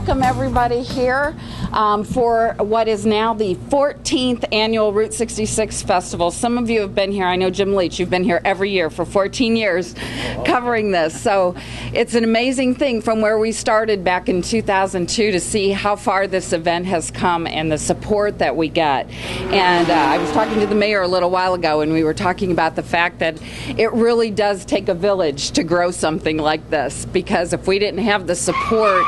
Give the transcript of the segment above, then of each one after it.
welcome everybody here for what is now the 14th annual Route 66 Festival. Some of you have been here. I know Jim Leach, you've been here every year for 14 years covering this. So it's an amazing thing from where we started back in 2002 to see how far this event has come and the support that we get. And I was talking to the mayor a little while ago, and we were talking about the fact that it really does take a village to grow something like this, because if we didn't have the support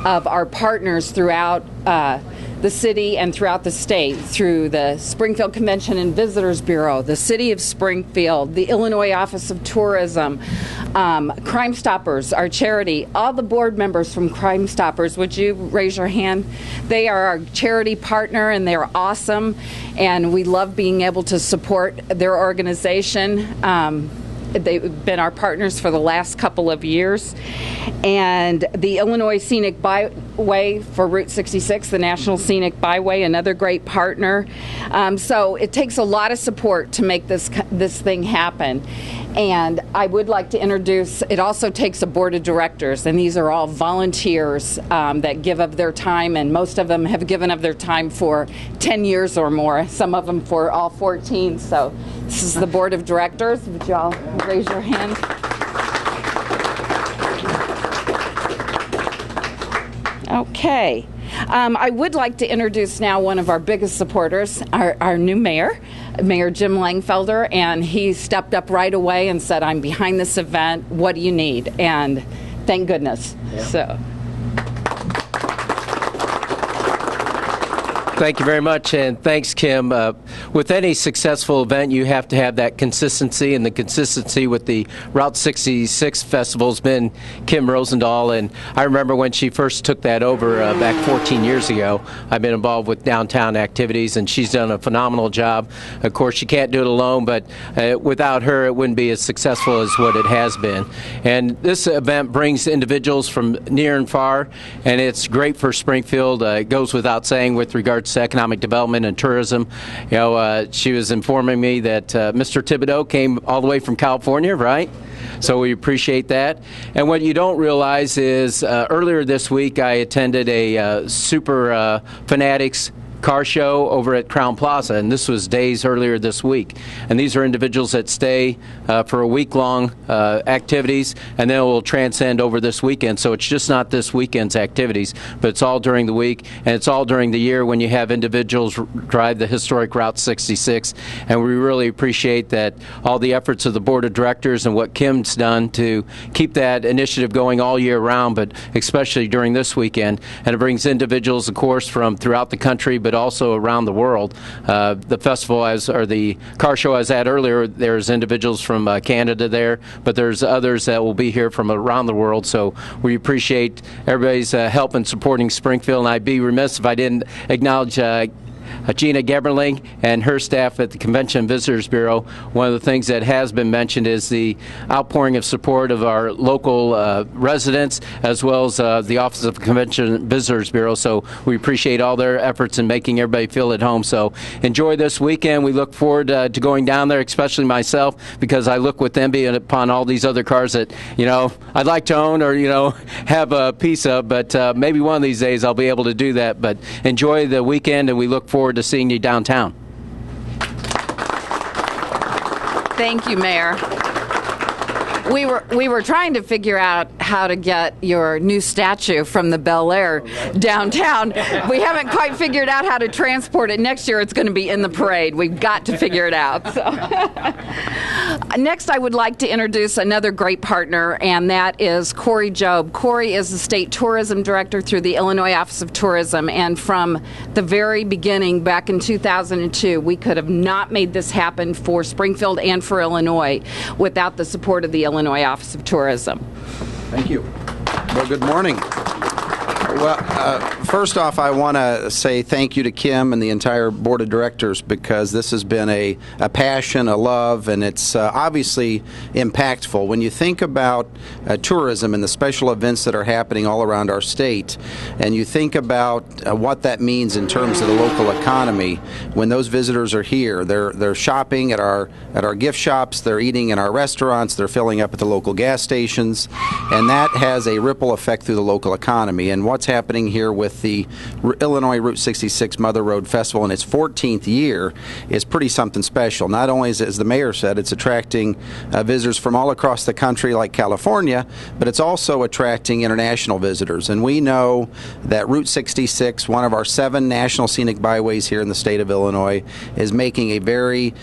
of our partners throughout the city and throughout the state, through the Springfield Convention and Visitors Bureau, the City of Springfield, the Illinois Office of Tourism, Crime Stoppers, our charity, all the board members from Crime Stoppers, would you raise your hand? They are our charity partner, and they're awesome, and we love being able to support their organization. They've been our partners for the last couple of years. And the Illinois Scenic Byway for Route 66, the National Scenic Byway, another great partner. So it takes a lot of support to make this thing happen. And I would like to introduce, it also takes a board of directors, and these are all volunteers that give of their time, and most of them have given of their time for 10 years or more, some of them for all 14. So this is the board of directors. Would you all raise your hand? Okay. I would like to introduce now one of our biggest supporters, our new mayor, Mayor Jim Langfelder, and he stepped up right away and said, I'm behind this event, what do you need? And thank goodness. Yeah. So. Thank you very much, and thanks, Kim. With any successful event, you have to have that consistency, and the consistency with the Route 66 Festival has been Kim Rosendahl. And I remember when she first took that over back 14 years ago. I've been involved with downtown activities, and she's done a phenomenal job. Of course, she can't do it alone, but without her, it wouldn't be as successful as what it has been. And this event brings individuals from near and far, and it's great for Springfield. It goes without saying with regards to economic development and tourism. You know, she was informing me that Mr. Thibodeau came all the way from California, right? So we appreciate that. And what you don't realize is earlier this week I attended a Super Fanatics car show over at Crown Plaza, and this was days earlier this week. And these are individuals that stay for a week-long activities, and then it will transcend over this weekend. So it's just not this weekend's activities, but it's all during the week, and it's all during the year when you have individuals drive the historic Route 66. And we really appreciate that all the efforts of the board of directors and what Kim's done to keep that initiative going all year round, but especially during this weekend. And it brings individuals, of course, from throughout the country, but also around the world. The festival, or the car show I was at earlier, there's individuals from Canada there, but there's others that will be here from around the world. So we appreciate everybody's help in supporting Springfield, and I'd be remiss if I didn't acknowledge Gina Geberling and her staff at the Convention and Visitors Bureau. One of the things that has been mentioned is the outpouring of support of our local residents, as well as the Office of the Convention and Visitors Bureau. So we appreciate all their efforts in making everybody feel at home. So enjoy this weekend. We look forward to going down there, especially myself, because I look with envy upon all these other cars that, you know, I'd like to own or, you know, have a piece of, but maybe one of these days I'll be able to do that. But enjoy the weekend, and we look forward to seeing you downtown. Thank you, Mayor. We were trying to figure out how to get your new statue from the Bel Air downtown. We haven't quite figured out how to transport it. Next year it's going to be in the parade. We've got to figure it out. So. Next, I would like to introduce another great partner, and that is Corey Jobe. Corey is the State Tourism Director through the Illinois Office of Tourism, and from the very beginning, back in 2002, we could have not made this happen for Springfield and for Illinois without the support of the Illinois Office of Tourism. Thank you. Well, good morning. Well, first off, I want to say thank you to Kim and the entire board of directors, because this has been a passion, a love, and it's obviously impactful. When you think about tourism and the special events that are happening all around our state, and you think about what that means in terms of the local economy, when those visitors are here, they're shopping at our gift shops, they're eating in our restaurants, they're filling up at the local gas stations, and that has a ripple effect through the local economy. And what's what's happening here with the Illinois Route 66 Mother Road Festival in its 14th year is pretty something special. Not only is it, as the mayor said, it's attracting visitors from all across the country like California, but it's also attracting international visitors. And we know that Route 66, one of our 7 national scenic byways here in the state of Illinois, is making a very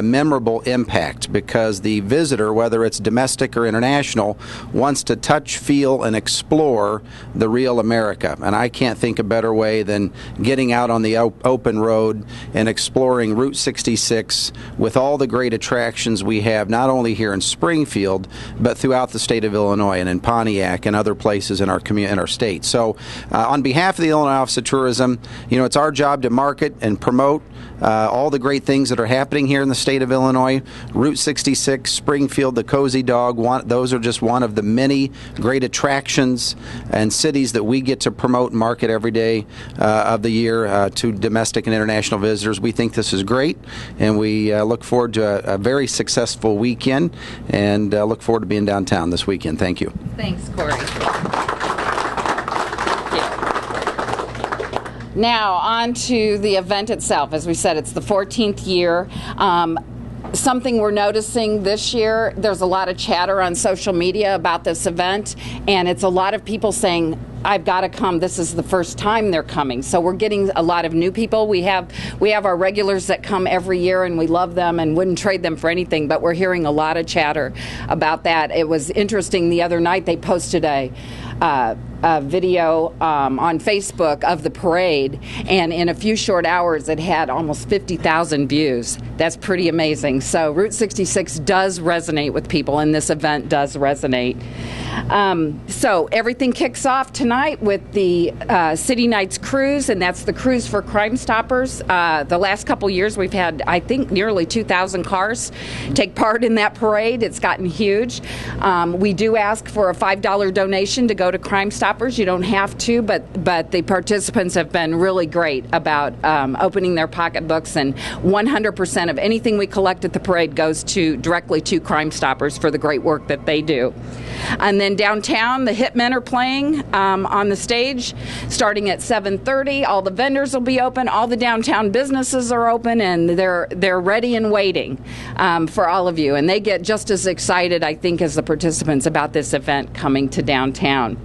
memorable impact because the visitor, whether it's domestic or international, wants to touch, feel, and explore the real America. And I can't think a better way than getting out on the open road and exploring Route 66 with all the great attractions we have, not only here in Springfield, but throughout the state of Illinois and in Pontiac and other places in our community, in our state. So on behalf of the Illinois Office of Tourism, it's our job to market and promote all the great things that are happening here in the state of Illinois. Route 66, Springfield, the Cozy Dog, those are just one of the many great attractions and cities that we get to promote and market every day of the year to domestic and international visitors. We think this is great, and we look forward to a very successful weekend, and look forward to being downtown this weekend. Thank you. Thanks, Corey. Now, on to the event itself. As we said, it's the 14th year. Something we're noticing this year, there's a lot of chatter on social media about this event, and it's a lot of people saying, I've got to come. This is the first time they're coming. So we're getting a lot of new people. We have our regulars that come every year, and we love them and wouldn't trade them for anything, but we're hearing a lot of chatter about that. It was interesting the other night they posted a video on Facebook of the parade, and in a few short hours it had almost 50,000 views. That's pretty amazing. So Route 66 does resonate with people, and this event does resonate. So everything kicks off tonight with the City Nights Cruise, and that's the Cruise for Crime Stoppers. The last couple years we've had, I think, nearly 2,000 cars take part in that parade. It's gotten huge. We do ask for a $5 donation to go to Crime Stoppers. You don't have to, but the participants have been really great about opening their pocketbooks, and 100% of anything we collect at the parade goes directly to Crime Stoppers for the great work that they do. And then downtown, the Hitmen are playing on the stage starting at 7:30. All the vendors will be open. All the downtown businesses are open, and they're ready and waiting for all of you. And they get just as excited, I think, as the participants about this event coming to downtown.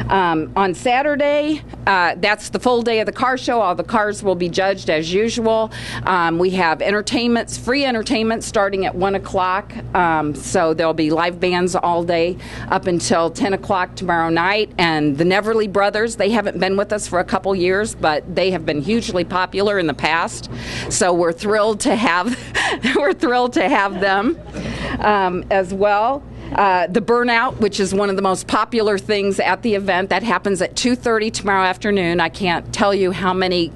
On Saturday, that's the full day of the car show. All the cars will be judged as usual. We have free entertainment starting at 1 o'clock. So there'll be live bands all day up until 10 o'clock tomorrow night. And the Neverly Brothers, they haven't been with us for a couple years, but they have been hugely popular in the past. So we're thrilled to have them as well. The Burnout, which is one of the most popular things at the event, that happens at 2:30 tomorrow afternoon. I can't tell you how many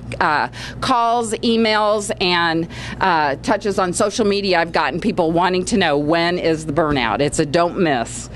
calls, emails, and touches on social media I've gotten, people wanting to know when is the Burnout. It's a don't miss.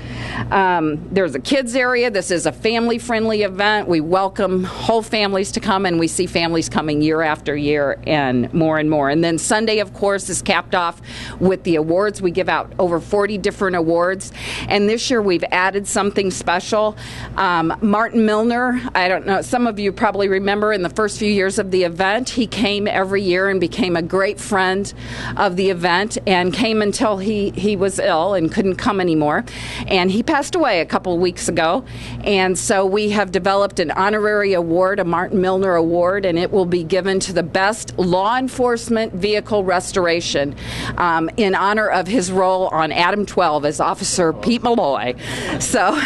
There's a kids area. This is a family-friendly event. We welcome whole families to come, and we see families coming year after year and more and more. And then Sunday, of course, is capped off with the awards. We give out over 40 different awards, and this year we've added something special. Martin Milner, I don't know, some of you probably remember in the first few years of the event, he came every year and became a great friend of the event, and came until he was ill and couldn't come anymore. And he passed away a couple weeks ago, and so we have developed an honorary award, a Martin Milner Award, and it will be given to the best law enforcement vehicle restoration in honor of his role on Adam 12 as Officer Pete Malloy. So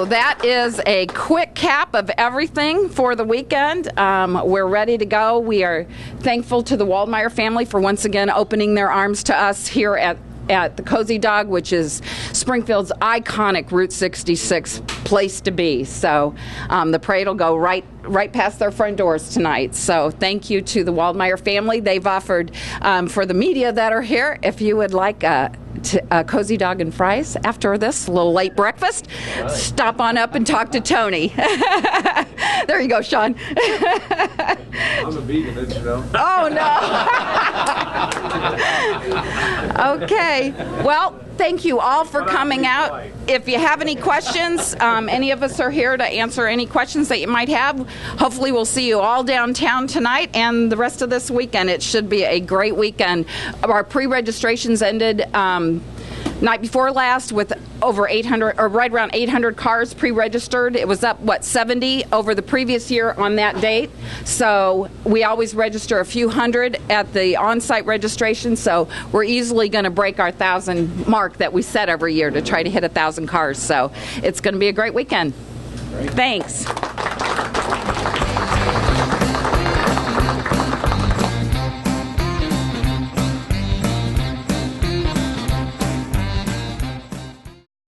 that is a quick cap of everything for the weekend. We're ready to go. We are thankful to the Waldmeyer family for once again opening their arms to us here at the Cozy Dog, which is Springfield's iconic Route 66 place to be. So the parade will go right past their front doors tonight. So thank you to the Waldmeyer family. They've offered for the media that are here, if you would like a Cozy Dog and fries after this, a little late breakfast, right, stop on up and talk to Tony. There you go, Sean. I'm a vegan, didn't you know? Oh, no. Okay. Well, thank you all for coming out. If you have any questions, any of us are here to answer any questions that you might have. Hopefully we'll see you all downtown tonight and the rest of this weekend. It should be a great weekend. Our pre-registrations ended night before last with over 800, or right around 800 cars pre-registered. It was up, 70 over the previous year on that date. So we always register a few hundred at the on-site registration, so we're easily going to break our 1,000 mark that we set every year to try to hit 1,000 cars. So it's going to be a great weekend. Thanks.